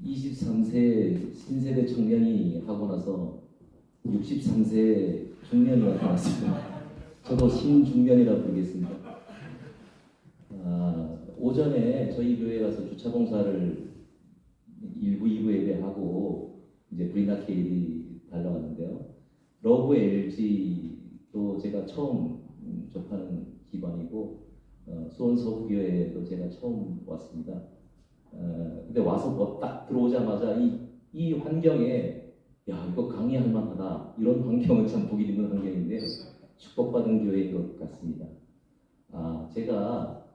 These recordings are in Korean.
23세 신세대 청년이 하고 나서 63세 중년이 나타났습니다. 저도 신중년이라 부르겠습니다. 오전에 저희 교회 가서 주차 봉사를 1부, 2부 예배하고 이제 브리나케일이 달려왔는데요. 러브 LG도 제가 처음 접하는 기관이고 수원 서부교회도 제가 처음 왔습니다. 근데 와서 뭐 딱 들어오자마자 이 환경에 야 이거 강의할 만하다 이런 환경은 참 보기 드문 환경인데요. 축복받은 교회인 것 같습니다. 제가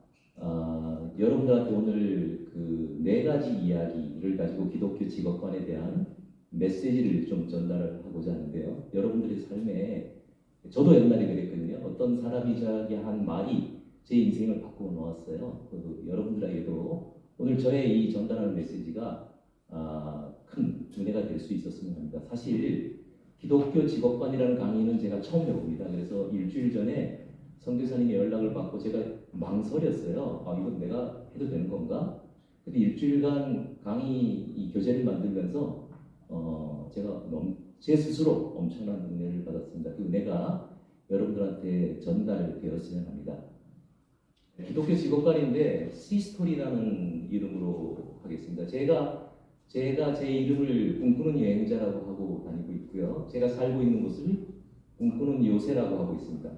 여러분들한테 오늘 그 네 가지 이야기를 가지고 기독교 직업관에 대한 메시지를 좀 전달을 하고자 하는데요. 여러분들의 삶에 저도 옛날에 그랬거든요. 어떤 사람이 저에게 한 말이 제 인생을 바꾸어 놓았어요. 여러분들에게도 오늘 저의 이 전달하는 메시지가 큰 은혜가 될 수 있었으면 합니다. 사실 기독교 직업관이라는 강의는 제가 처음 해봅니다. 그래서 일주일 전에 선교사님의 연락을 받고 제가 망설였어요. 이거 내가 해도 되는 건가? 근데 일주일간 강의 이 교재를 만들면서 제가 제 스스로 엄청난 은혜를 받았습니다. 그 은혜가 여러분들한테 전달되었으면 합니다. 기독교 직업관인데 시스토리라는 이름으로 하겠습니다. 제가 제 이름을 꿈꾸는 여행자라고 하고 다니고 있고요. 제가 살고 있는 곳을 꿈꾸는 요새라고 하고 있습니다.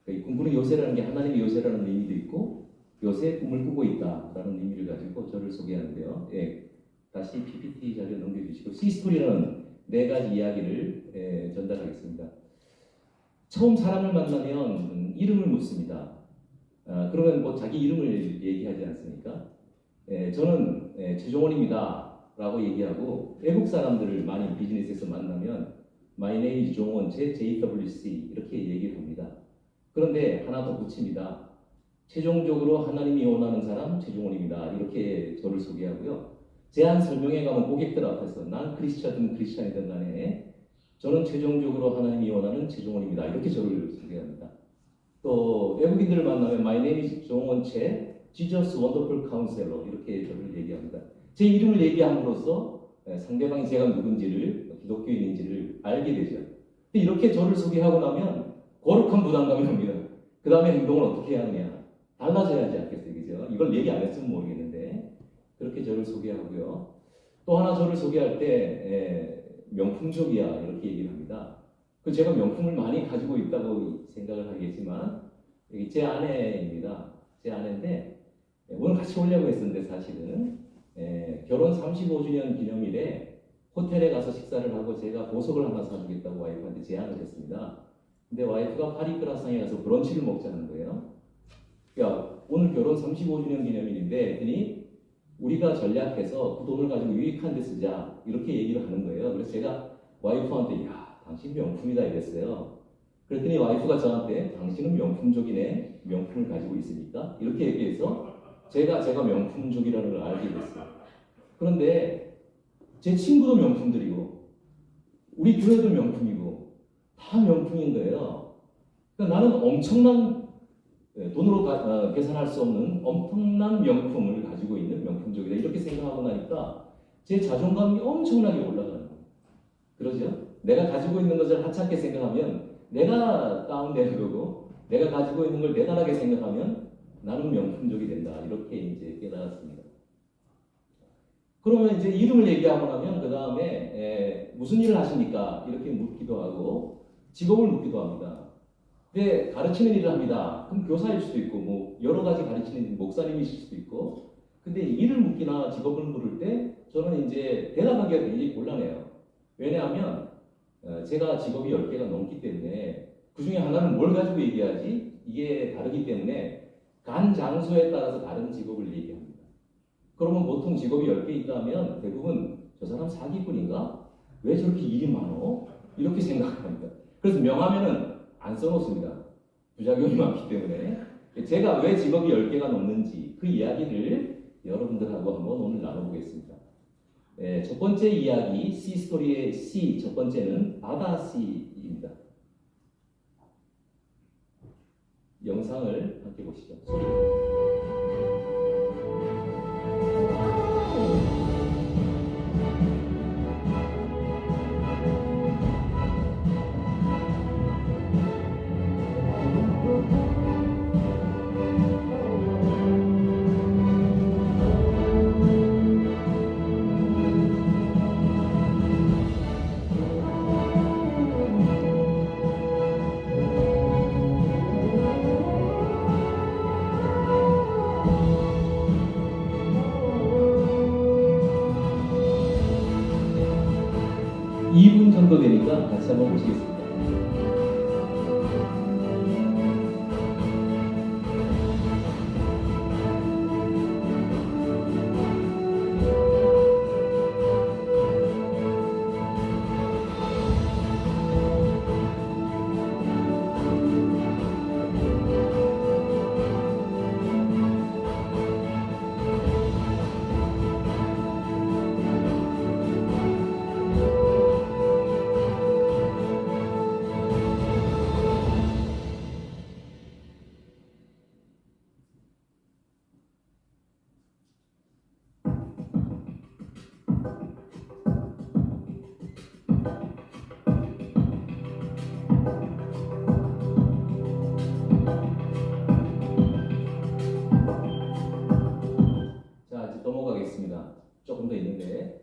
이 꿈꾸는 요새라는 게 하나님의 요새라는 의미도 있고 요새 꿈을 꾸고 있다라는 의미를 가지고 저를 소개하는데요. 다시 PPT 자료 넘겨주시고 시스토리라는 네 가지 이야기를 전달하겠습니다. 처음 사람을 만나면 이름을 묻습니다. 그러면 뭐 자기 이름을 얘기하지 않습니까? 저는 최종원입니다 라고 얘기하고 외국 사람들을 많이 비즈니스에서 만나면 My name is 종원, JWC 이렇게 얘기를 합니다. 그런데 하나 더 붙입니다. 최종적으로 하나님이 원하는 사람 최종원입니다. 이렇게 저를 소개하고요. 제안 설명회 가면 고객들 앞에서 난 크리스찬이든 간에 저는 최종적으로 하나님이 원하는 최종원입니다. 이렇게 저를 소개합니다. 또 외국인들을 만나면 My name is 종원 최, Jesus Wonderful Counselor 이렇게 저를 얘기합니다. 제 이름을 얘기함으로써 상대방이 제가 누군지를 기독교인인지를 알게 되죠. 근데 이렇게 저를 소개하고 나면 거룩한 부담감이 옵니다. 그 다음에 행동을 어떻게 해야 하느냐 달라져야 하지 않겠어요, 그죠? 이걸 얘기 안 했으면 모르겠는데 그렇게 저를 소개하고요. 또 하나 저를 소개할 때 명품족이야 이렇게 얘기를 합니다. 제가 명품을 많이 가지고 있다고 생각을 하겠지만 여기 제 아내입니다. 제 아내인데 오늘 같이 오려고 했었는데 사실은 결혼 35주년 기념일에 호텔에 가서 식사를 하고 제가 보석을 하나 사주겠다고 와이프한테 제안을 했습니다. 근데 와이프가 파리크라상에 가서 브런치를 먹자는 거예요. 야, 오늘 결혼 35주년 기념일인데 했더니 우리가 전략해서 그 돈을 가지고 유익한 데 쓰자 이렇게 얘기를 하는 거예요. 그래서 제가 와이프한테 야 당신 명품이다 이랬어요. 그랬더니 와이프가 저한테 당신은 명품족이네 명품을 가지고 있으니까 이렇게 얘기해서 제가 명품족이라는 걸 알게 됐어요. 그런데 제 친구도 명품들이고 우리 교회도 명품이고 다 명품인 거예요. 그러니까 나는 엄청난 돈으로 계산할 수 없는 엄청난 명품을 가지고 있는 명품족이다 이렇게 생각하고 나니까 제 자존감이 엄청나게 올라가는 거예요. 그러죠? 내가 가지고 있는 것을 하찮게 생각하면 내가 다운되는 거고 내가 가지고 있는 걸 대단하게 생각하면 나는 명품족이 된다 이렇게 이제 깨달았습니다. 그러면 이제 이름을 얘기하고 나면 그 다음에 무슨 일을 하십니까? 이렇게 묻기도 하고 직업을 묻기도 합니다. 근데 가르치는 일을 합니다. 그럼 교사일 수도 있고 뭐 여러 가지 가르치는 목사님이실 수도 있고 근데 일을 묻기나 직업을 물을 때 저는 이제 대답하기가 굉장히 곤란해요. 왜냐하면 제가 직업이 10개가 넘기 때문에 그 중에 하나는 뭘 가지고 얘기하지? 이게 다르기 때문에 간 장소에 따라서 다른 직업을 얘기합니다. 그러면 보통 직업이 10개 있다면 대부분 저 사람 사기꾼인가? 왜 저렇게 일이 많어? 이렇게 생각합니다. 그래서 명함에는 안 써놓습니다. 부작용이 많기 때문에. 제가 왜 직업이 10개가 넘는지 그 이야기를 여러분들하고 한번 오늘 나눠보겠습니다. 첫 번째 이야기, C스토리의 C, 첫 번째는 바다 C입니다. 영상을 함께 보시죠. 소리. 2분 정도 되니까 같이 한번 보시겠습니다. 자, 이제 넘어가겠습니다. 조금 더 있는데,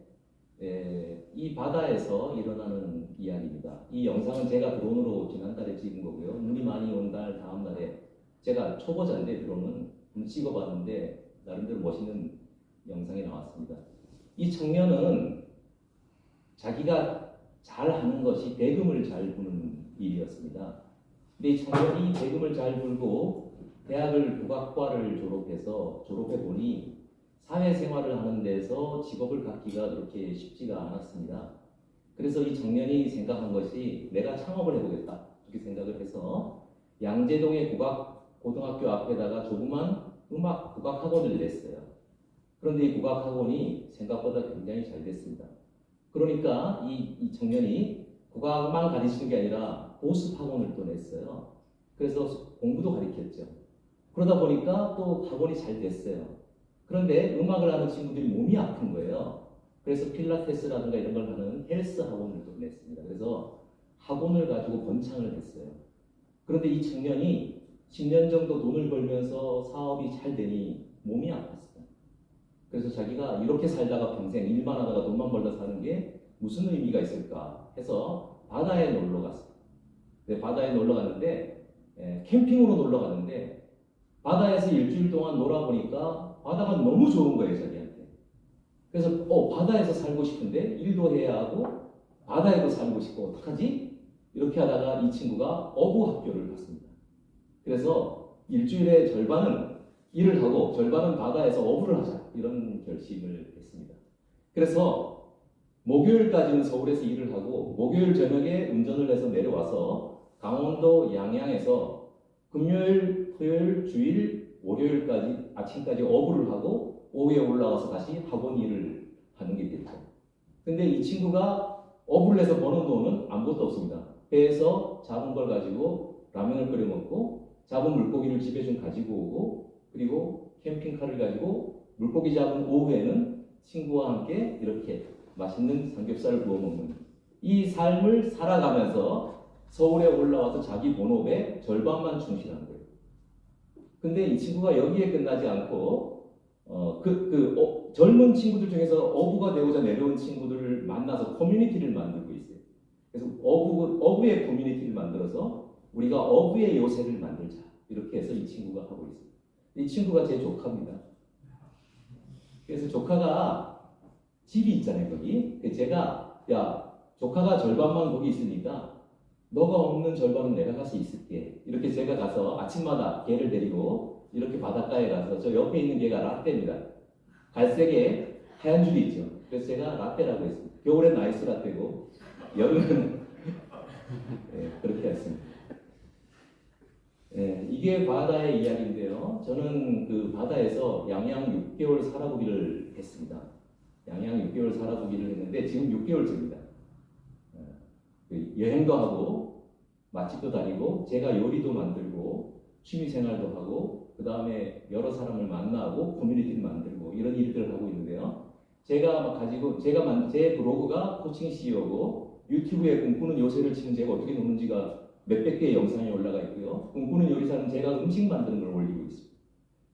이 바다에서 일어나는 이야기입니다. 이 영상은 제가 드론으로 지난달에 찍은 거고요. 눈이 많이 온 달 다음 날에 제가 초보자인데 드론은 한번 찍어봤는데 나름대로 멋있는 영상이 나왔습니다. 이 청년은 자기가 잘 하는 것이 대금을 잘 부는 일이었습니다. 근데 이 청년이 대금을 잘 불고 대학을 국악과를 졸업해 보니 사회생활을 하는 데서 직업을 갖기가 그렇게 쉽지가 않았습니다. 그래서 이 청년이 생각한 것이 내가 창업을 해보겠다 이렇게 생각을 해서 양재동의 국악고등학교 앞에다가 조그만 국악학원을 냈어요. 그런데 이 국악학원이 생각보다 굉장히 잘 됐습니다. 그러니까 이 청년이 국악만 가르치는 게 아니라 보습학원을 또 냈어요. 그래서 공부도 가르쳤죠. 그러다 보니까 또 학원이 잘 됐어요. 그런데 음악을 하는 친구들이 몸이 아픈 거예요. 그래서 필라테스라든가 이런 걸 하는 헬스 학원을 또 냈습니다. 그래서 학원을 가지고 번창을 했어요. 그런데 이 청년이 10년 정도 돈을 벌면서 사업이 잘 되니 몸이 아팠어요. 그래서 자기가 이렇게 살다가 평생 일만 하다가 돈만 벌다 사는 게 무슨 의미가 있을까 해서 바다에 놀러 갔어요. 네, 바다에 놀러 갔는데 캠핑으로 놀러 갔는데 바다에서 일주일 동안 놀아보니까 바다가 너무 좋은 거예요, 자기한테. 그래서 바다에서 살고 싶은데 일도 해야 하고 바다에도 살고 싶고 어떡하지? 이렇게 하다가 이 친구가 어부학교를 갔습니다. 그래서 일주일의 절반은 일을 하고 절반은 바다에서 어부를 하자 이런 결심을 했습니다. 그래서 목요일까지는 서울에서 일을 하고 목요일 저녁에 운전을 해서 내려와서 강원도 양양에서 금요일, 토요일, 주일, 월요일까지 아침까지 어부를 하고 오후에 올라와서 다시 학원 일을 하는 게 됐죠. 근데 이 친구가 어부를 해서 버는 돈은 아무것도 없습니다. 배에서 잡은 걸 가지고 라면을 끓여 먹고 잡은 물고기를 집에 좀 가지고 오고 그리고 캠핑카를 가지고 물고기 잡은 오후에는 친구와 함께 이렇게 맛있는 삼겹살을 구워 먹는 이 삶을 살아가면서 서울에 올라와서 자기 본업에 절반만 충실한 거예요. 근데 이 친구가 여기에 끝나지 않고 젊은 친구들 중에서 어부가 되고자 내려온 친구들을 만나서 커뮤니티를 만들고 있어요. 그래서 어부의 커뮤니티를 만들어서 우리가 어부의 요새를 만들자 이렇게 해서 이 친구가 하고 있어요. 이 친구가 제 조카입니다. 그래서 조카가 집이 있잖아요, 거기. 제가 조카가 절반만 거기 있으니까 너가 없는 절반은 내가 가서 있을게. 이렇게 제가 가서 아침마다 개를 데리고 이렇게 바닷가에 가서 저 옆에 있는 개가 라떼입니다. 갈색에 하얀 줄이 있죠. 그래서 제가 라떼라고 했습니다. 겨울엔 아이스 라떼고 여름은 그렇게 했습니다. 이게 바다의 이야기인데요. 저는 그 바다에서 양양 6개월 살아보기를 했습니다. 양양 6개월 살아보기를 했는데 지금 6개월째입니다. 여행도 하고 맛집도 다니고 제가 요리도 만들고 취미생활도 하고 그 다음에 여러 사람을 만나고 커뮤니티를 만들고 이런 일들을 하고 있는데요. 제 블로그가 코칭 CEO고 유튜브에 꿈꾸는 요새를 치면 제가 어떻게 노는지가 몇백 개의 영상이 올라가 있고요. 꿈꾸는 요리사는 제가 음식 만드는 걸 올리고 있습니다.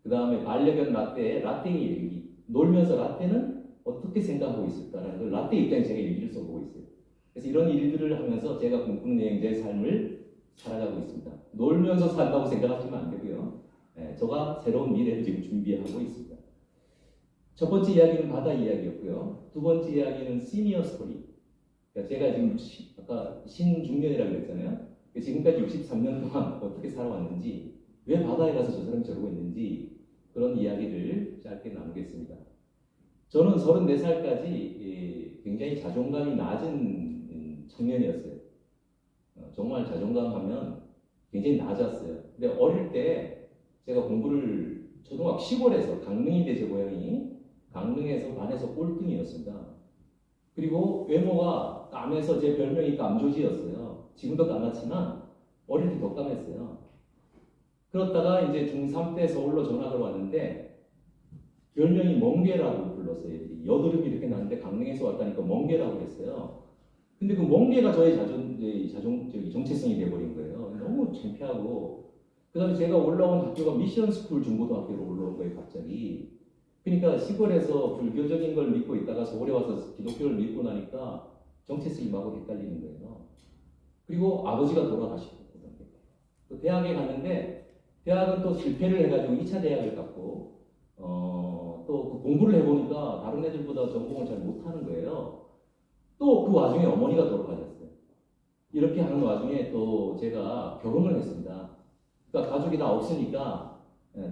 그 다음에 반려견 라떼의 얘기. 놀면서 라떼는 어떻게 생각하고 있을까라는 걸 라떼 입장에 제가 얘기를 써보고 있어요. 그래서 이런 일들을 하면서 제가 꿈꾸는 여행자의 삶을 살아가고 있습니다. 놀면서 산다고 생각하시면 안 되고요. 저가 새로운 미래를 지금 준비하고 있습니다. 첫 번째 이야기는 바다 이야기였고요. 두 번째 이야기는 시니어 스토리. 그러니까 제가 지금 아까 신중년이라고 그랬잖아요. 지금까지 63년 동안 어떻게 살아왔는지, 왜 바다에 가서 저 사람이 저러고 있는지 그런 이야기를 짧게 나누겠습니다. 저는 34살까지 굉장히 자존감이 낮은 청년이었어요. 정말 자존감 하면 굉장히 낮았어요. 근데 어릴 때 제가 공부를 초등학교 시골에서 강릉인데 제 고향이 강릉에서 반에서 꼴등이었습니다. 그리고 외모가 까매서 제 별명이 깜조지였어요. 지금도 까맣지만 어릴 때 더 까맸어요. 그렇다가 이제 중3 때 서울로 전학을 왔는데 별명이 멍게라고 불렀어요. 여드름이 이렇게 나는데 강릉에서 왔다니까 멍게라고 그랬어요. 근데 그 멍게가 저의 정체성이 돼버린 거예요. 너무 창피하고. 그 다음에 제가 올라온 학교가 미션스쿨 중고등학교로 올라온 거예요, 갑자기. 그러니까 시골에서 불교적인 걸 믿고 있다가 서울에 와서 기독교를 믿고 나니까 정체성이 마구 헷갈리는 거예요. 그리고 아버지가 돌아가시고, 또 대학에 갔는데, 대학은 또 실패를 해가지고 2차 대학을 갔고, 또 그 공부를 해보니까 다른 애들보다 전공을 잘 못하는 거예요. 또 그 와중에 어머니가 돌아가셨어요. 이렇게 하는 와중에 또 제가 결혼을 했습니다. 그러니까 가족이 다 없으니까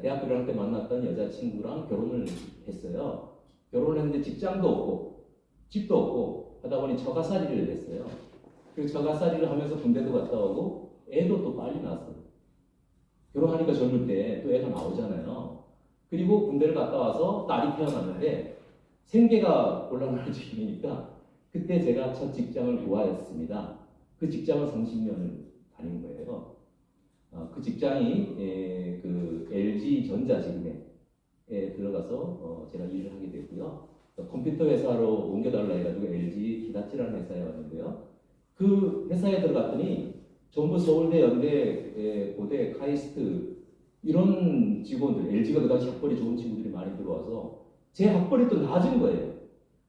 대학교 1학년 때 만났던 여자친구랑 결혼을 했어요. 결혼을 했는데 직장도 없고 집도 없고 하다 보니 처가살이를 했어요. 그 처가살이를 하면서 군대도 갔다 오고 애도 또 빨리 낳았어요. 결혼하니까 젊을 때 또 애가 나오잖아요. 그리고 군대를 갔다 와서 딸이 태어났는데 생계가 곤란할 지경이니까 그때 제가 첫 직장을 구하였습니다. 그 직장을 30년을 다닌 거예요. 그 직장이 그 LG 전자 지금에 들어가서 제가 일을 하게 됐고요. 컴퓨터 회사로 옮겨달라 해가지고 LG 기다치라는 회사에 왔는데요. 그 회사에 들어갔더니 전부 서울대, 연대, 고대, 카이스트 이런 직원들, LG가 그 당시 학벌이 좋은 친구들이 많이 들어와서 제 학벌이 또 낮은 거예요.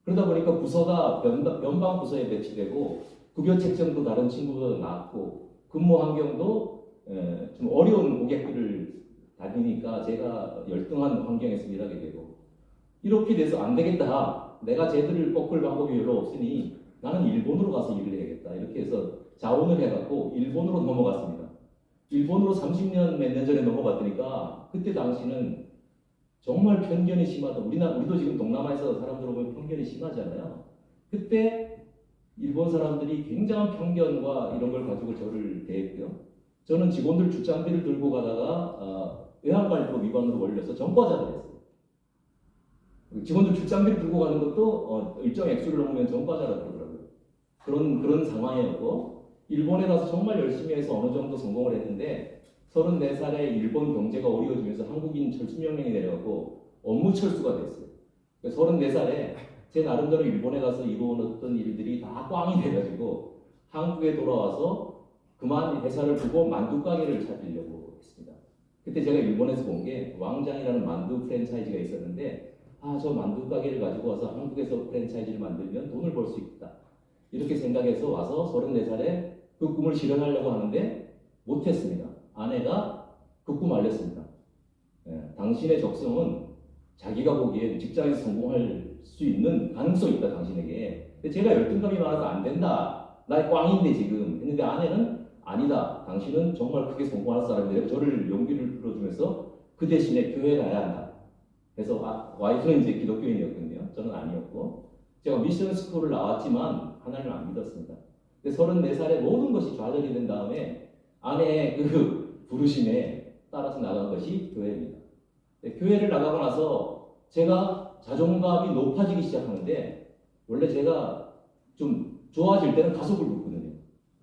그러다 보니까 부서가 변방 부서에 배치되고 급여 책정도 다른 친구보다 낮고 근무 환경도 좀 어려운 고객들을 다니니까 제가 열등한 환경에서 일하게 되고 이렇게 돼서 안 되겠다. 내가 쟤들을 꺾을 방법이 별로 없으니 나는 일본으로 가서 일을 해야겠다. 이렇게 해서 자원을 해갖고 일본으로 넘어갔습니다. 일본으로 30년 몇 년 전에 넘어갔더니까 그때 당시는 정말 편견이 심하다. 우리도 지금 동남아에서 사람들 보면 편견이 심하잖아요. 그때 일본 사람들이 굉장한 편견과 이런 걸 가지고 저를 대했고요. 저는 직원들 출장비를 들고 가다가 외환관리법 위반으로 걸려서 전과자가 됐어요. 직원들 출장비를 들고 가는 것도 일정 액수를 넘으면 전과자라 그러더라고요. 그런 상황이었고 일본에 가서 정말 열심히 해서 어느 정도 성공을 했는데 34살에 일본 경제가 어려워지면서 한국인 철수명령이 내려가고 업무 철수가 됐어요. 34살에 제 나름대로 일본에 가서 이루어놨던 일들이 다 꽝이 돼가지고 한국에 돌아와서 그만 회사를 두고 만두 가게를 차리려고 했습니다. 그때 제가 일본에서 본 게 왕장이라는 만두 프랜차이즈가 있었는데 저 만두 가게를 가지고 와서 한국에서 프랜차이즈를 만들면 돈을 벌 수 있다. 이렇게 생각해서 와서 34살에 그 꿈을 실현하려고 하는데 못했습니다. 아내가 그 꿈 알렸습니다. 당신의 적성은 자기가 보기엔 직장에서 성공할 수 있는 가능성이 있다, 당신에게. 근데 제가 열등감이 많아서 안 된다. 나 꽝인데 지금. 했는데 아내는 아니다. 당신은 정말 크게 성공할 사람인데 저를 용기를 풀어주면서 그 대신에 교회 가야 한다. 그래서 와이프는 이제 기독교인이었거든요. 저는 아니었고. 제가 미션 스쿨을 나왔지만 하나님을 안 믿었습니다. 근데 34살에 모든 것이 좌절이 된 다음에 아내의 그 부르심에 따라서 나간 것이 교회입니다. 교회를 나가고 나서 제가 자존감이 높아지기 시작하는데 원래 제가 좀 좋아질 때는 가속을 뒀거든요.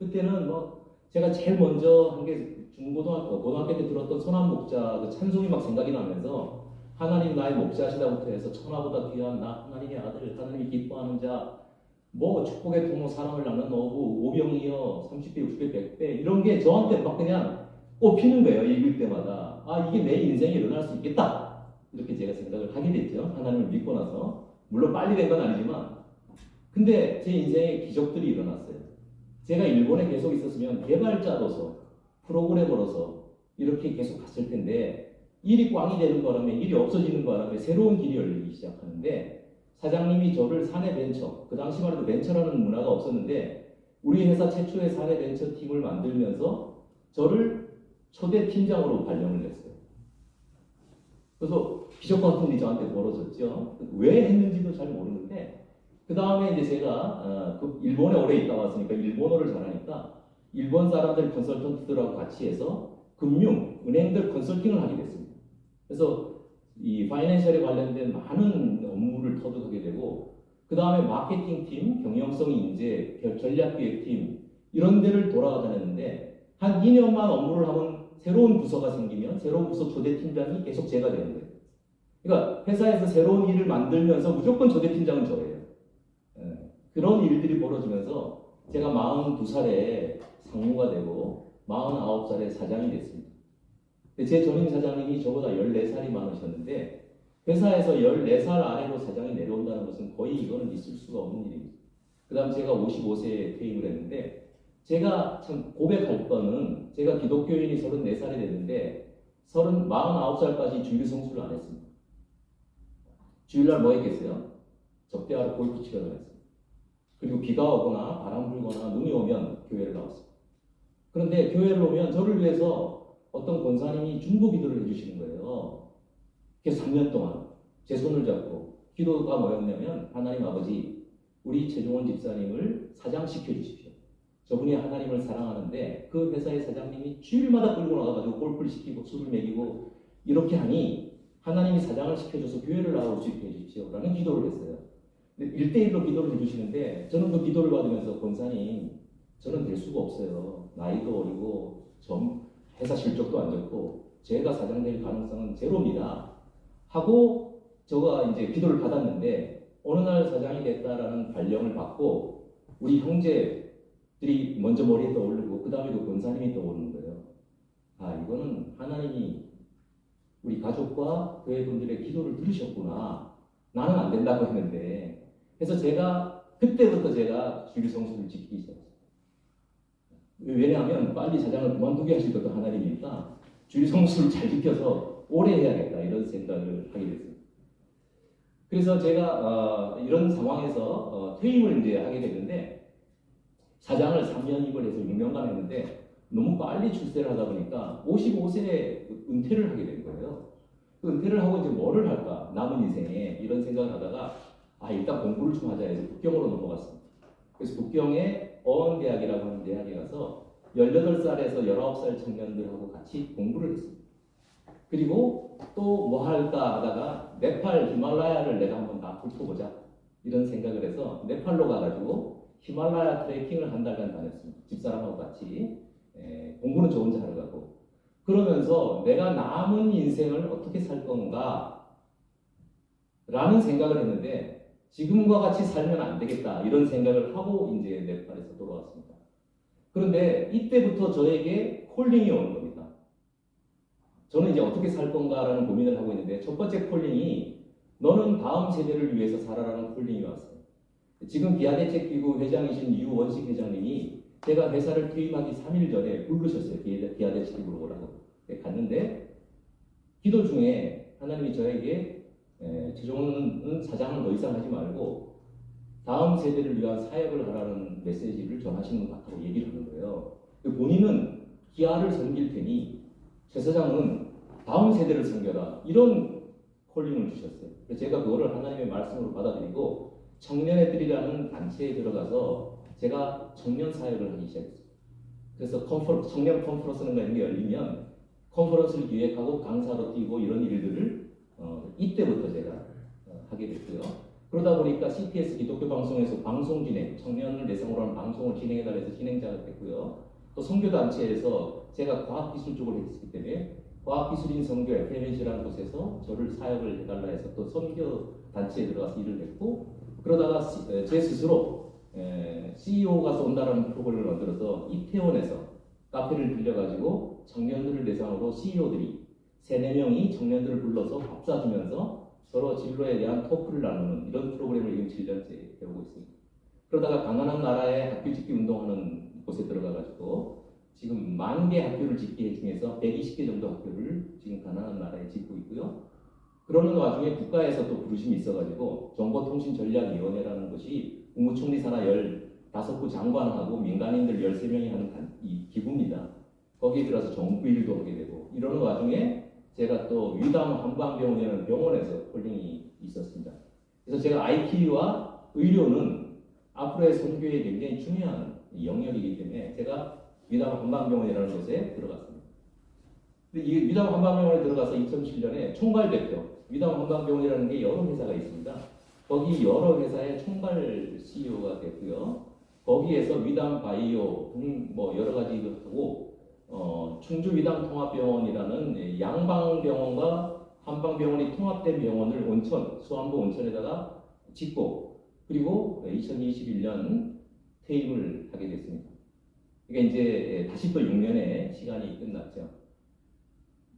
그때는 제가 제일 먼저 한 게 고등학교 때 들었던 선한 목자 그 찬송이 막 생각이 나면서 하나님 나의 목자시다부터 해서 천하보다 귀한 나 하나님의 아들 하나님이 기뻐하는 자 축복의 통로 사랑을 나는 어부 오병이어 30배 60배 100배 이런 게 저한테 막 그냥 꼽히는 거예요. 읽을 때마다 이게 내 인생에 일어날 수 있겠다 이렇게 제가 생각을 하게 됐죠. 하나님을 믿고 나서 물론 빨리 된 건 아니지만 근데 제 인생에 기적들이 일어났어요. 제가 일본에 계속 있었으면 개발자로서 프로그래머로서 이렇게 계속 갔을 텐데 일이 꽝이 되는 바람에 일이 없어지는 바람에 새로운 길이 열리기 시작하는데 사장님이 저를 사내 벤처, 그 당시만 해도 벤처라는 문화가 없었는데 우리 회사 최초의 사내 벤처 팀을 만들면서 저를 초대 팀장으로 발령을 했어요. 그래서 기적 같은 일이 저한테 벌어졌죠. 왜 했는지도 잘 모르는데 그 다음에 이제 제가 그 일본에 오래 있다 왔으니까 일본어를 잘하니까 일본 사람들 컨설턴트들하고 같이 해서 금융, 은행들 컨설팅을 하게 됐습니다. 그래서 이 파이낸셜에 관련된 많은 업무를 터득하게 되고 그 다음에 마케팅팀, 경영성 인재, 전략기획팀 이런 데를 돌아다녔는데 한 2년만 업무를 하면 새로운 부서가 생기면 새로운 부서 초대팀장이 계속 제가 되는 거예요. 그러니까 회사에서 새로운 일을 만들면서 무조건 초대팀장은 저예요. 그런 일들이 벌어지면서 제가 42살에 상무가 되고 49살에 사장이 됐습니다. 제 전임 사장님이 저보다 14살이 많으셨는데 회사에서 14살 아래로 사장이 내려온다는 것은 거의 이거는 있을 수가 없는 일입니다. 그 다음 제가 55세에 퇴임을 했는데 제가 참 고백할 거는 제가 기독교인이 34살이 됐는데 49살까지 주일 성수를 안 했습니다. 주일날 뭐 했겠어요? 접대하러 골프 치러 다녔습니다. 그리고 비가 오거나 바람 불거나 눈이 오면 교회를 나왔습니다. 그런데 교회를 오면 저를 위해서 어떤 권사님이 중보 기도를 해주시는 거예요. 그래서 3년 동안 제 손을 잡고 기도가 뭐였냐면 하나님 아버지 우리 최종원 집사님을 사장시켜 주십시오. 저분이 하나님을 사랑하는데 그 회사의 사장님이 주일마다 끌고 나가가지고 골프를 시키고 술을 먹이고 이렇게 하니 하나님이 사장을 시켜줘서 교회를 나올 수 있게 해주십시오. 라는 기도를 했어요. 1대1로 기도를 해주시는데 저는 그 기도를 받으면서 권사님 저는 될 수가 없어요. 나이도 어리고 회사 실적도 안 좋고 제가 사장 될 가능성은 제로입니다. 하고 제가 이제 기도를 받았는데 어느 날 사장이 됐다라는 발령을 받고 우리 형제들이 먼저 머리에 떠오르고 그 다음에 그 권사님이 떠오르는 거예요. 아 이거는 하나님이 우리 가족과 교회 분들의 기도를 들으셨구나. 나는 안 된다고 했는데 그래서 그때부터 제가 주일 성수를 지키기 시작했어요. 왜냐하면 빨리 사장을 그만두게 하실 것도 하나님이니까 주일 성수를 잘 지켜서 오래 해야겠다 이런 생각을 하게 됐습니다. 그래서 제가 이런 상황에서 퇴임을 이제 하게 됐는데 사장을 3년임을 해서 6년간 했는데 너무 빨리 출세를 하다 보니까 55세에 은퇴를 하게 된 거예요. 그 은퇴를 하고 이제 뭐를 할까 남은 인생에 이런 생각을 하다가 일단 공부를 좀 하자 해서 북경으로 넘어갔습니다. 그래서 북경의 어원대학이라고 하는 대학에 가서 18살에서 19살 청년들하고 같이 공부를 했습니다. 그리고 또 뭐 할까 하다가 네팔 히말라야를 내가 한번 다 훑어보자 이런 생각을 해서 네팔로 가가지고 히말라야 트레킹을 한 달간 다녔습니다. 집사람하고 같이 공부는 저 혼자 하러 가고 그러면서 내가 남은 인생을 어떻게 살 건가 라는 생각을 했는데 지금과 같이 살면 안 되겠다 이런 생각을 하고 이제 네팔에서 돌아왔습니다. 그런데 이때부터 저에게 콜링이 오는 겁니다. 저는 이제 어떻게 살 건가라는 고민을 하고 있는데 첫 번째 콜링이 너는 다음 세대를 위해서 살아라는 콜링이 왔어요. 지금 기아대책기구 회장이신 유원식 회장님이 제가 회사를 퇴임하기 3일 전에 부르셨어요. 기아대책기구로 오라고. 갔는데 기도 중에 하나님이 저에게 최종원 사장은 더 이상 하지 말고 다음 세대를 위한 사역을 하라는 메시지를 전하시는 것 같다고 얘기를 하는 거예요. 본인은 기아를 섬길 테니 최 사장은 다음 세대를 섬겨라 이런 콜링을 주셨어요. 그래서 제가 그거를 하나님의 말씀으로 받아들이고 청년애들이라는 단체에 들어가서 제가 청년 사역을 하기 시작했어요. 그래서 청년 컨퍼런스가 이런 게 열리면 컨퍼런스를 기획하고 강사로 뛰고 이런 일들을 이때부터 제가 하게 됐고요. 그러다 보니까 CPS 기독교 방송에서 방송 진행, 청년을 대상으로 하는 방송을 진행해달라 해서 진행자가 됐고요. 또 선교단체에서 제가 과학기술 쪽을 했기 때문에 과학기술인 선교 FMNC라는 곳에서 저를 사역을 해달라 해서 또 선교단체에 들어가서 일을 했고 그러다가 제 스스로 CEO가 쏜다라는 프로그램을 만들어서 이태원에서 카페를 빌려가지고 청년들을 대상으로 CEO들이 3-4명이 청년들을 불러서 밥 사주면서 서로 진로에 대한 토크를 나누는 이런 프로그램을 지금 7년째 배우고 있습니다. 그러다가 가난한 나라에 학교 짓기 운동하는 곳에 들어가가지고 지금 10,000개 학교를 짓기 중에서 120개 정도 학교를 지금 가난한 나라에 짓고 있고요. 그러는 와중에 국가에서 또 부르심이 있어가지고 정보통신전략위원회라는 것이 국무총리 산하 15부 장관하고 민간인들 13명이 하는 이 기구입니다. 거기에 들어서 정부 일도 하게 되고 이러는 와중에 제가 또 위담 한방병원이라는 병원에서 홀링이 있었습니다. 그래서 제가 IT와 의료는 앞으로의 선교에 굉장히 중요한 영역이기 때문에 제가 위담 한방병원이라는 곳에 들어갔습니다. 근데 이 위담 한방병원에 들어가서 2007년에 총괄대표, 위담 한방병원이라는 게 여러 회사가 있습니다. 거기 여러 회사의 총괄 CEO가 됐고요. 거기에서 위담 바이오 등 뭐 여러 가지 하고 충주 위담 통합병원이라는 양방병원과 한방병원이 통합된 병원을 온천, 수안보 온천에다가 짓고 그리고 2021년 퇴임을 하게 됐습니다. 그러니까 이제 다시 또 6년의 시간이 끝났죠.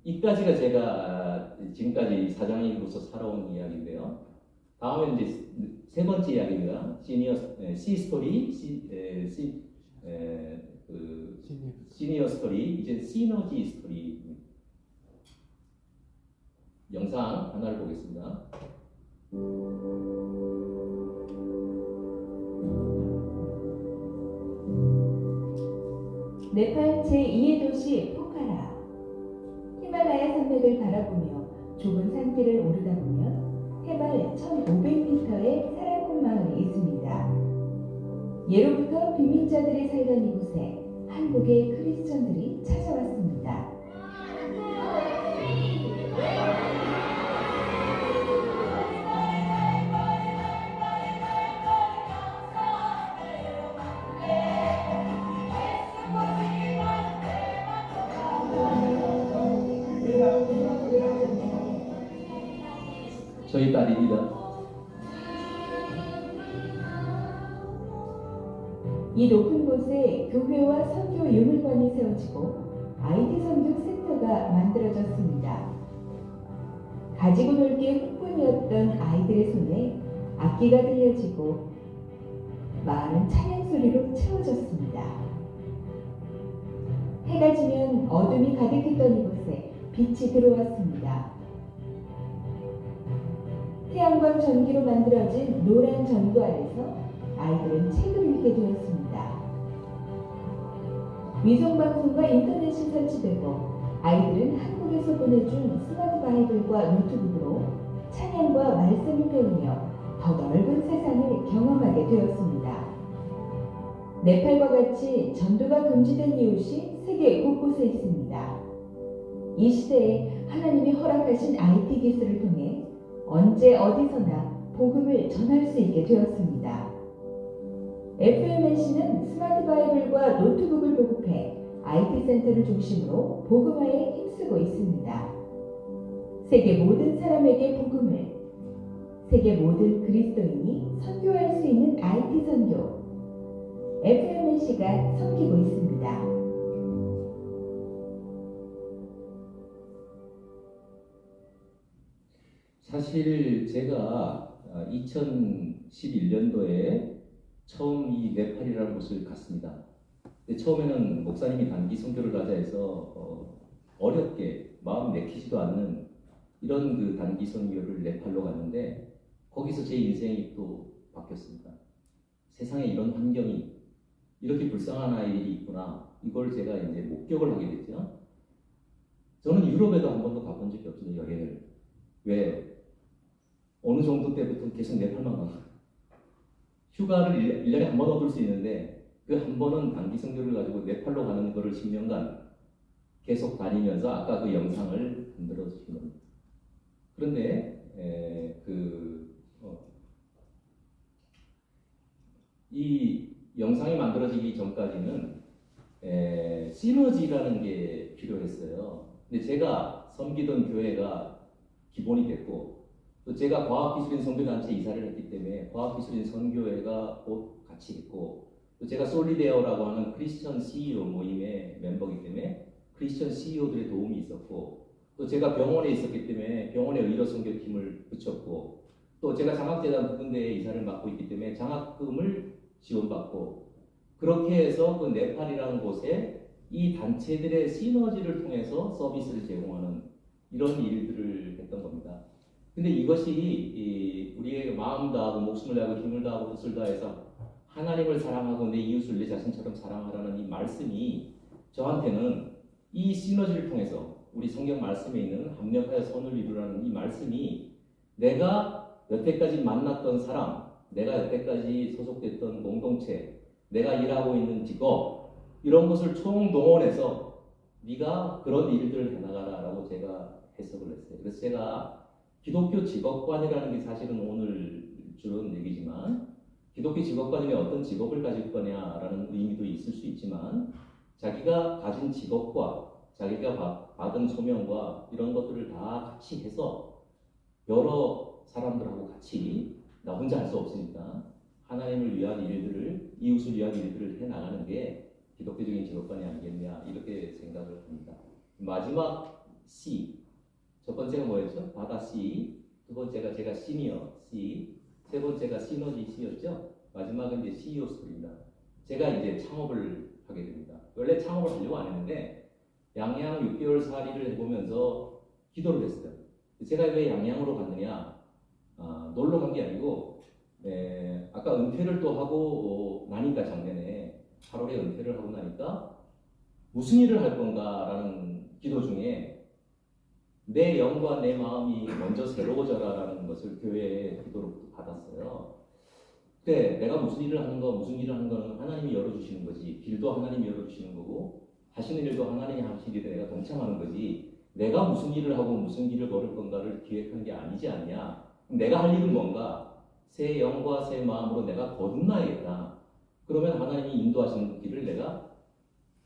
이까지가 제가 지금까지 사장님으로서 살아온 이야기인데요. 다음에 이제 세 번째 이야기입니다. C 스토리, 시니어 스토리, 이제 시너지 스토리. 영상 하나를 보겠습니다. 네팔 제2의 도시 포카라. 히말라야 산맥을 바라보며 좁은 산길을 오르다 보면 해발 1500m의 사라콘 마을이 있습니다. 예로부터 빈민자들이 살던 이곳에 한국의 크리스천들이 찾아왔습니다. 저희 딸입니다. 이 높은 곳에 교회와 선교 유물관이 세워지고 IT 선교 센터가 만들어졌습니다. 가지고 놀기에 흑분이었던 아이들의 손에 악기가 들려지고 마을은 찬양 소리로 채워졌습니다. 해가 지면 어둠이 가득했던 이곳에 빛이 들어왔습니다. 태양광 전기로 만들어진 노란 전구 아래서 아이들은 책을 읽게 되었습니다. 위성방송과 인터넷이 설치되고 아이들은 한국에서 보내준 스마트 바이블과 노트북으로 찬양과 말씀을 배우며 더 넓은 세상을 경험하게 되었습니다. 네팔과 같이 전도가 금지된 이웃이 세계 곳곳에 있습니다. 이 시대에 하나님이 허락하신 IT 기술을 통해 언제 어디서나 복음을 전할 수 있게 되었습니다. FMNC는 스마트 바이블과 노트북을 보급해 IT 센터를 중심으로 복음화에 힘쓰고 있습니다. 세계 모든 사람에게 복음을, 세계 모든 그리스도인이 선교할 수 있는 IT 선교, FMNC가 섬기고 있습니다. 사실 제가 2011년도에 처음 이 네팔이라는 곳을 갔습니다. 근데 처음에는 목사님이 단기 선교를 가자 해서 어렵게 마음 내키지도 않는 이런 그 단기 선교를 네팔로 갔는데 거기서 제 인생이 또 바뀌었습니다. 세상에 이런 환경이 이렇게 불쌍한 아이들이 있구나. 이걸 제가 이제 목격을 하게 됐죠. 저는 유럽에도 한 번도 가본 적이 없어요, 여행을. 왜? 어느 정도 때부터 계속 네팔만 가요. 휴가를 1년에 한 번 얻을 수 있는데 그 한 번은 단기 선교를 가지고 네팔로 가는 거를 10년간 계속 다니면서 아까 그 영상을 만들어 주신 겁니다. 그런데 이 영상이 만들어지기 전까지는 시너지라는 게 필요했어요. 근데 제가 섬기던 교회가 기본이 됐고 또 제가 과학기술인 선교단체 이사를 했기 때문에 과학기술인 선교회가 곧 같이 있고 또 제가 솔리데어라고 하는 크리스천 CEO 모임의 멤버이기 때문에 크리스천 CEO들의 도움이 있었고 또 제가 병원에 있었기 때문에 병원의 의료 선교팀을 붙였고 또 제가 장학재단 부근대에 이사를 맡고 있기 때문에 장학금을 지원받고 그렇게 해서 그 네팔이라는 곳에 이 단체들의 시너지를 통해서 서비스를 제공하는 이런 일들을 했던 겁니다. 근데 이것이 우리의 마음 다하고 목숨을 다하고 힘을 다하고 뜻을 다해서 하나님을 사랑하고 내 이웃을 내 자신처럼 사랑하라는 이 말씀이 저한테는 이 시너지를 통해서 우리 성경 말씀에 있는 합력하여 선을 이루라는 이 말씀이 내가 여태까지 만났던 사람, 내가 여태까지 소속됐던 공동체, 내가 일하고 있는 직업 이런 것을 총동원해서 네가 그런 일들을 해나가라라고 제가 해석을 했어요. 그래서 제가 기독교 직업관이라는 게 사실은 오늘 주는 얘기지만 기독교 직업관이 어떤 직업을 가질 거냐라는 의미도 있을 수 있지만 자기가 가진 직업과 자기가 받은 소명과 이런 것들을 다 같이 해서 여러 사람들하고 같이 나 혼자 할 수 없으니까 하나님을 위한 일들을 이웃을 위한 일들을 해나가는 게 기독교적인 직업관이 아니겠냐 이렇게 생각을 합니다. 마지막 C 첫 번째가 뭐였죠? 바다 C 두 번째가 제가 시니어 C 세 번째가 시너지 C였죠? 마지막은 이제 CEO 스토리입니다. 제가 이제 창업을 하게 됩니다. 원래 창업을 하려고 안 했는데 양양 6개월 살이를 해보면서 기도를 했어요. 제가 왜 양양으로 갔느냐? 놀러 간 게 아니고 아까 은퇴를 또 하고 나니까 작년에 8월에 은퇴를 하고 나니까 무슨 일을 할 건가라는 기도 중에 내 영과 내 마음이 먼저 새로워져라라는 것을 교회에 기도로 받았어요. 그때 내가 무슨 일을 하는 거는 하나님이 열어주시는 거지. 길도 하나님이 열어주시는 거고 하시는 일도 하나님이 하시기 때문에 내가 동참하는 거지. 내가 무슨 일을 하고 무슨 길을 걸을 건가를 기획하는 게 아니지 않냐. 내가 할 일은 뭔가 새 영과 새 마음으로 내가 거듭나야겠다. 그러면 하나님이 인도하시는 길을 내가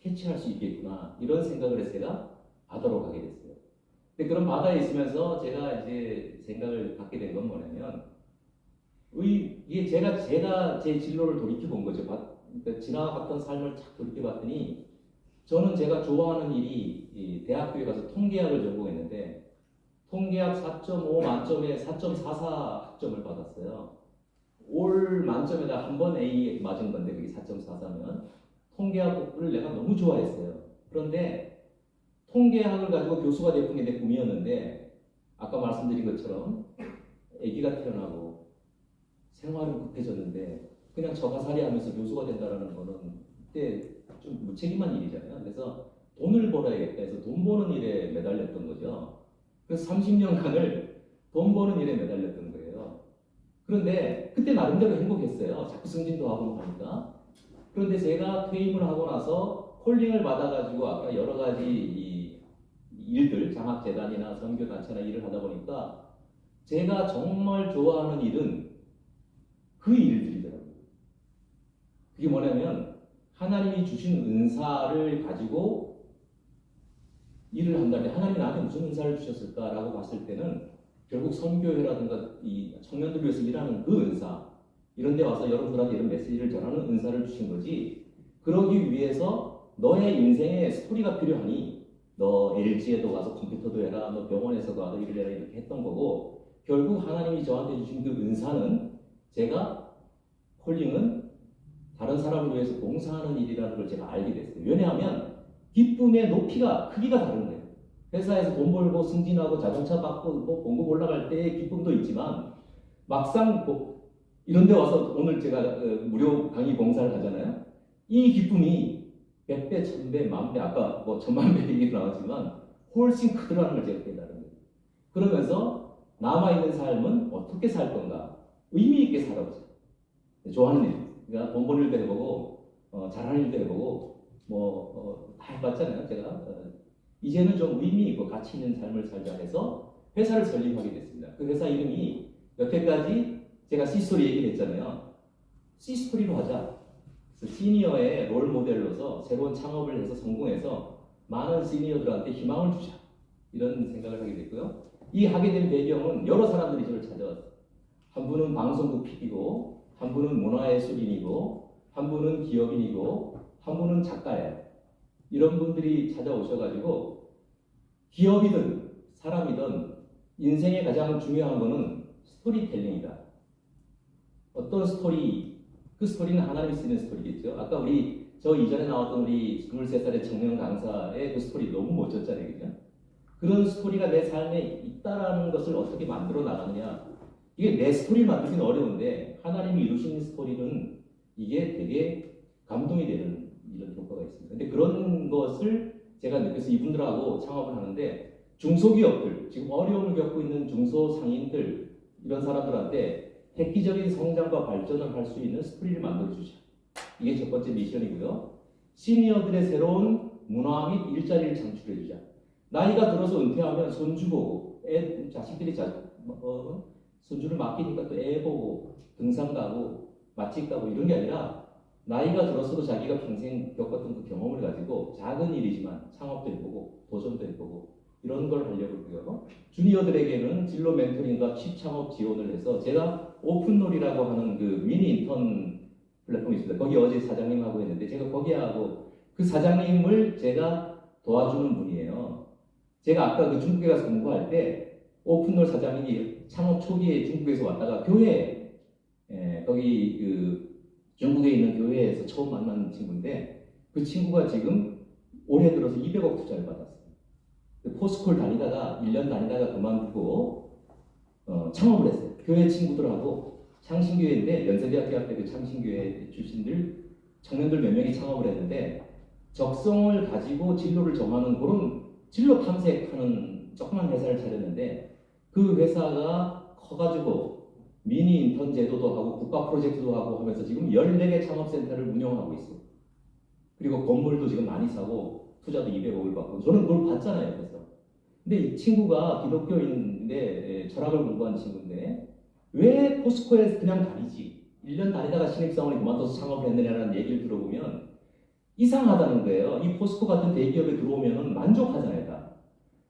캐치할 수 있겠구나. 이런 생각을 해서 제가 바다로 가게 됐어요. 근데 그런 바다에 있으면서 제가 이제 생각을 갖게 된 건 뭐냐면 이게 제가 제 진로를 돌이켜 본 거죠. 그러니까 지나갔던 삶을 착 돌이켜 봤더니 저는 제가 좋아하는 일이 대학교에 가서 통계학을 전공했는데 통계학 4.5 만점에 4.44 학점을 받았어요. 올 만점에다 한 번 A 맞은 건데 그게 4.44면 통계학을 내가 너무 좋아했어요. 그런데 통계학을 가지고 교수가 되는 게 내 꿈이었는데 아까 말씀드린 것처럼 아기가 태어나고 생활은 급해졌는데 그냥 저가살이 하면서 교수가 된다는 거는 그때 좀 무책임한 일이잖아요. 그래서 돈을 벌어야겠다 해서 돈 버는 일에 매달렸던 거죠. 그래서 30년간을 돈 버는 일에 매달렸던 거예요. 그런데 그때 나름대로 행복했어요. 자꾸 승진도 하고 하니까. 그런데 제가 퇴임을 하고 나서 콜링을 받아가지고 아까 여러 가지 이 일들, 장학재단이나 선교단체나 일을 하다 보니까 제가 정말 좋아하는 일은 그 일들이더라고요. 그게 뭐냐면 하나님이 주신 은사를 가지고 일을 한다는데 하나님이 나한테 무슨 은사를 주셨을까라고 봤을 때는 결국 선교회라든가 이 청년들 위해서 일하는 그 은사 이런 데 와서 여러분들한테 이런 메시지를 전하는 은사를 주신 거지 그러기 위해서 너의 인생에 스토리가 필요하니 너 LG에도 가서 컴퓨터도 해라 너 병원에서도 가서 일을 해라 이렇게 했던 거고 결국 하나님이 저한테 주신 그 은사는 제가 콜링은 다른 사람을 위해서 봉사하는 일이라는 걸 제가 알게 됐어요. 왜냐하면 기쁨의 높이가 크기가 다른 거예요. 회사에서 돈 벌고 승진하고 자동차 받고 뭐 공급 올라갈 때의 기쁨도 있지만 막상 뭐 이런 데 와서 오늘 제가 무료 강의 봉사를 하잖아요. 이 기쁨이 100배, 1000배, 10,000배 아까 뭐 10,000,000배 얘기 나왔지만 훨씬 크더라는 걸 제가 깨달은 거예요. 그러면서 남아있는 삶은 어떻게 살 건가 의미 있게 살아보자. 좋아하는 일, 그러니까 돈 버는 일도 해보고 잘하는 일도 해보고 다 해봤잖아요. 제가 이제는 좀 의미 있고 가치 있는 삶을 살자 해서 회사를 설립하게 됐습니다. 그 회사 이름이 여태까지 제가 C스토리 얘기를 했잖아요. C스토리로 하자. 그래서 시니어의 롤 모델로서 새로운 창업을 해서 성공해서 많은 시니어들한테 희망을 주자. 이런 생각을 하게 됐고요. 이 하게 된 배경은 여러 사람들이 저를 찾아왔어요. 한 분은 방송국 PD고 한 분은 문화예술인이고 한 분은 기업인이고 한 분은 작가예요. 이런 분들이 찾아오셔가지고 기업이든 사람이든 인생에 가장 중요한 거는 스토리텔링이다. 어떤 스토리, 그 스토리는 하나님이 쓰는 스토리겠죠. 아까 저 이전에 나왔던 우리 23살의 청년 강사의 그 스토리 너무 멋졌잖아요. 그죠? 그런 스토리가 내 삶에 있다라는 것을 어떻게 만들어 나가느냐. 이게 내 스토리를 만들기는 어려운데 하나님이 이루신 스토리는 이게 되게 감동이 되는 이런 효과가 있습니다. 근데 그런 것을 제가 느껴서 이분들하고 창업을 하는데 중소기업들, 지금 어려움을 겪고 있는 중소상인들 이런 사람들한테 획기적인 성장과 발전을 할 수 있는 스토리를 만들어주자. 이게 첫 번째 미션이고요. 시니어들의 새로운 문화 및 일자리를 창출해주자. 나이가 들어서 은퇴하면 손주 보고 자식들이 손주를 맡기니까 또 애 보고 등산 가고 맛집 가고 이런 게 아니라 나이가 들어서도 자기가 평생 겪었던 그 경험을 가지고 작은 일이지만 창업도 해보고 도전도 해보고 이런 걸 하려고 하고요. 주니어들에게는 진로 멘토링과 취창업 지원을 해서 제가 오픈롤이라고 하는 그 미니 인턴 플랫폼이 있습니다. 거기 어제 사장님하고 했는데 제가 거기하고 그 사장님을 제가 도와주는 분이에요. 제가 아까 그 중국에 가서 공부할 때 오픈롤 사장님이 창업 초기에 중국에서 왔다가 교회 거기 그 중국에 있는 교회에서 처음 만난 친구인데 그 친구가 지금 올해 들어서 200억 투자를 받았어요. 포스콜 다니다가 1년 다니다가 그만두고 창업을 했어요. 교회 친구들하고 창신교회인데 연세대학교 앞에 그 창신교회 출신들 청년들 몇 명이 창업을 했는데 적성을 가지고 진로를 정하는 그런 진로 탐색하는 조그만 회사를 차렸는데 그 회사가 커가지고 미니 인턴 제도도 하고 국가 프로젝트도 하고 하면서 지금 14개 창업센터를 운영하고 있어. 그리고 건물도 지금 많이 사고 투자도 200억을 받고 저는 그걸 봤잖아요. 그래서 근데 이 친구가 기독교인인데 철학을 공부한 친구인데 왜 포스코에 그냥 다니지? 1년 다니다가 신입사원이 그만둬서 창업을 했느냐라는 얘기를 들어보면 이상하다는 거예요. 이 포스코 같은 대기업에 들어오면 만족하잖아요. 다.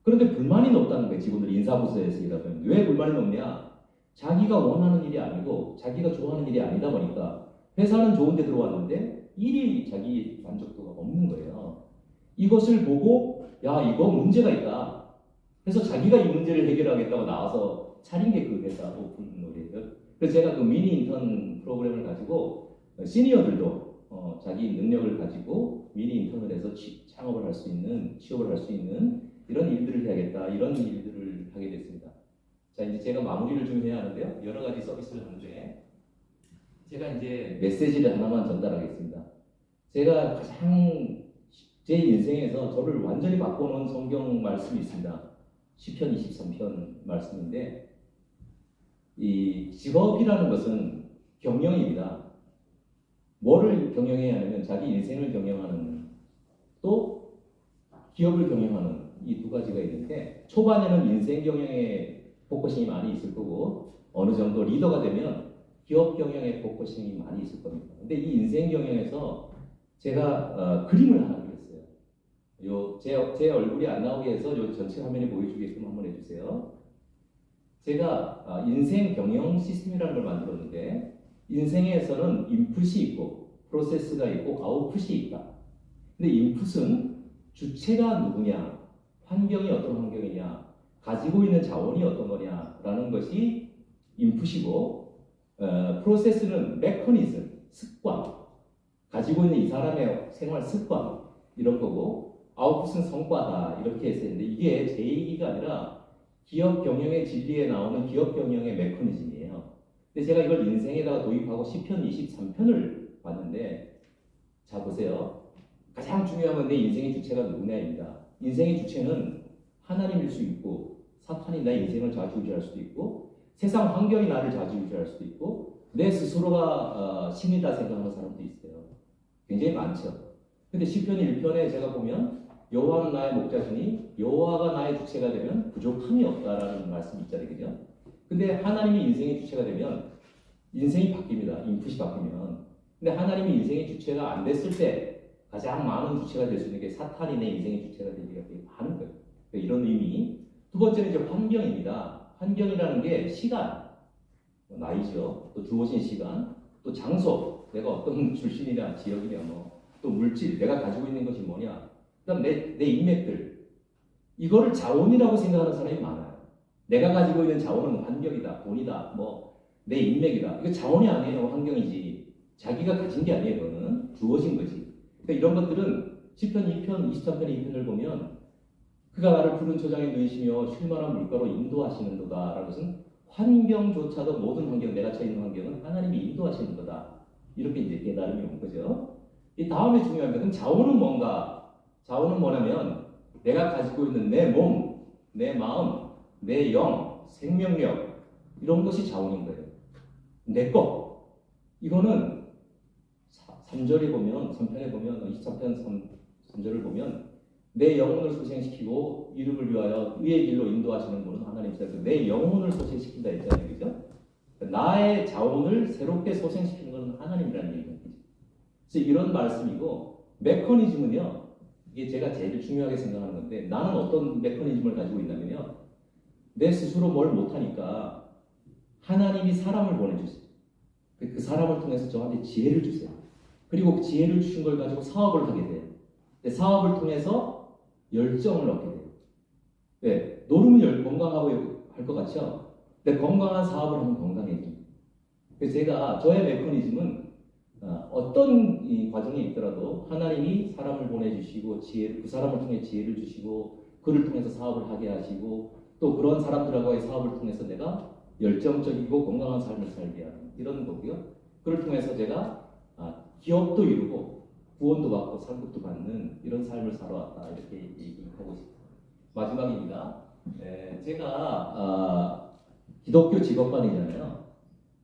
그런데 불만이 높다는 거예요. 직원들 인사부서에서 일하면. 왜 불만이 높냐? 자기가 원하는 일이 아니고 자기가 좋아하는 일이 아니다 보니까 회사는 좋은 데 들어왔는데 일이 자기 만족도가 없는 거예요. 이것을 보고 야 이거 문제가 있다. 그래서 자기가 이 문제를 해결하겠다고 나와서 차린 게 그 회사 오픈롤이에요. 그래서 제가 그 미니 인턴 프로그램을 가지고 시니어들도 자기 능력을 가지고 미니 인턴을 해서 창업을 할 수 있는 취업을 할 수 있는 이런 일들을 해야겠다. 이런 일들을 하게 됐습니다. 자 이제 제가 마무리를 좀 해야 하는데요. 여러 가지 서비스를 하는데 제가 이제 메시지를 하나만 전달하겠습니다. 제가 가장 제 인생에서 저를 완전히 바꿔놓은 성경 말씀이 있습니다. 시편 23편 말씀인데 이 직업이라는 것은 경영입니다. 뭐를 경영해야 하냐면 자기 인생을 경영하는 또 기업을 경영하는 이 두 가지가 있는데 초반에는 인생 경영에 포커싱이 많이 있을 거고 어느 정도 리더가 되면 기업 경영에 포커싱이 많이 있을 겁니다. 근데 이 인생 경영에서 제가 그림을 하나 그렸어요. 제 얼굴이 안 나오게 해서 요 전체 화면에 보여주게끔 한번 해주세요. 제가 인생 경영 시스템이라는 걸 만들었는데 인생에서는 인풋이 있고 프로세스가 있고 아웃풋이 있다. 근데 인풋은 주체가 누구냐, 환경이 어떤 환경이냐, 가지고 있는 자원이 어떤 거냐라는 것이 인풋이고 프로세스는 메커니즘, 습관, 가지고 있는 이 사람의 생활 습관 이런 거고 아웃풋은 성과다 이렇게 해서 했는데 이게 제 얘기가 아니라 기업 경영의 진리에 나오는 기업 경영의 메커니즘이에요. 근데 제가 이걸 인생에다가 도입하고 시편 23편을 봤는데 자 보세요. 가장 중요한 건 내 인생의 주체가 누구냐입니다. 인생의 주체는 하나님일 수 있고 사탄이 내 인생을 좌지우지할 수도 있고 세상 환경이 나를 좌지우지할 수도 있고 내 스스로가 신이다 생각하는 사람도 있어요. 굉장히 많죠. 근데 시편 1편에 제가 보면 여호와는 나의 목자시니 여호와가 나의 주체가 되면 부족함이 없다라는 말씀이 있잖아요. 그죠? 근데 하나님이 인생의 주체가 되면 인생이 바뀝니다. 인풋이 바뀌면. 근데 하나님이 인생의 주체가 안 됐을 때 가장 많은 주체가 될 수 있는 게 사탄이 내 인생의 주체가 되기가 되게 많은 거예요. 그러니까 이런 의미. 두 번째는 이제 환경입니다. 환경이라는 게 시간, 나이죠. 또 주어진 시간, 또 장소, 내가 어떤 출신이냐, 지역이냐, 또 물질, 내가 가지고 있는 것이 뭐냐. 그다음 내 인맥들. 이거를 자원이라고 생각하는 사람이 많아요. 내가 가지고 있는 자원은 환경이다, 돈이다, 내 인맥이다. 이거 자원이 아니에요. 환경이지. 자기가 가진 게 아니에요. 그거는 주어진 거지. 그러니까 이런 것들은 시편 2편, 23편 2편을 보면 그가 나를 푸른 초장에 누이시며 쉴만한 물가로 인도하시는 도다라는 것은 환경조차도 모든 환경, 내가 처해 있는 환경은 하나님이 인도하시는 거다. 이렇게 이제 깨달음이 온 거죠. 이 다음에 중요한 것은 자원은 뭔가? 자원은 뭐냐면 내가 가지고 있는 내 몸, 내 마음, 내 영, 생명력 이런 것이 자원인 거예요. 내 것. 이거는 3절에 보면 3편에 보면 23편 3절을 보면 내 영혼을 소생시키고 이름을 위하여 의의 길로 인도하시는 분은 하나님이시다. 내 영혼을 소생시킨다 했잖아요. 그죠? 나의 자원을 새롭게 소생시키는 것은 하나님이라는 얘기예요. 그래서 이런 말씀이고 메커니즘은요. 이게 제가 제일 중요하게 생각하는 건데 나는 어떤 메커니즘을 가지고 있냐면요. 내 스스로 뭘 못하니까 하나님이 사람을 보내주세요. 그 사람을 통해서 저한테 지혜를 주세요. 그리고 그 지혜를 주신 걸 가지고 사업을 하게 돼요. 사업을 통해서 열정을 얻게 돼요. 네, 노름은 건강하고 할 것 같죠? 근데 건강한 사업을 하면 건강해집니다. 그래서 제가 저의 메커니즘은 어떤 이 과정에 있더라도 하나님이 사람을 보내주시고 그 사람을 통해 지혜를 주시고 그를 통해서 사업을 하게 하시고 또 그런 사람들하고의 사업을 통해서 내가 열정적이고 건강한 삶을 살게 하는 이런 거고요. 그를 통해서 제가 기업도 이루고 구원도 받고 상급도 받는 이런 삶을 살아왔다 이렇게 얘기하고 싶습니다. 마지막입니다. 제가 기독교 직업관이잖아요.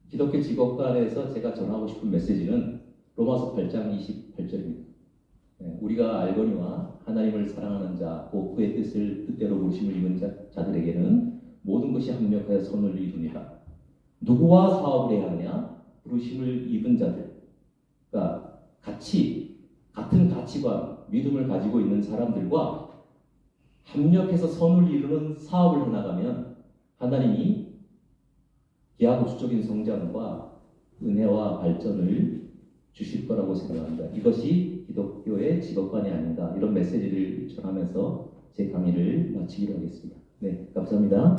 기독교 직업관에서 제가 전하고 싶은 메시지는 로마서 8장 28절입니다. 우리가 알거니와 하나님을 사랑하는 자, 곧 그의 뜻대로 부르심을 입은 자들에게는 모든 것이 합력하여 선을 이루니라. 누구와 사업을 해야 하냐? 부르심을 입은 자들. 그러니까 같은 가치관, 믿음을 가지고 있는 사람들과 합력해서 선을 이루는 사업을 해나가면 하나님이 기하급수적인 성장과 은혜와 발전을 주실 거라고 생각합니다. 이것이 기독교의 직업관이 아닌가 이런 메시지를 전하면서 제 강의를 마치기로 하겠습니다. 네, 감사합니다.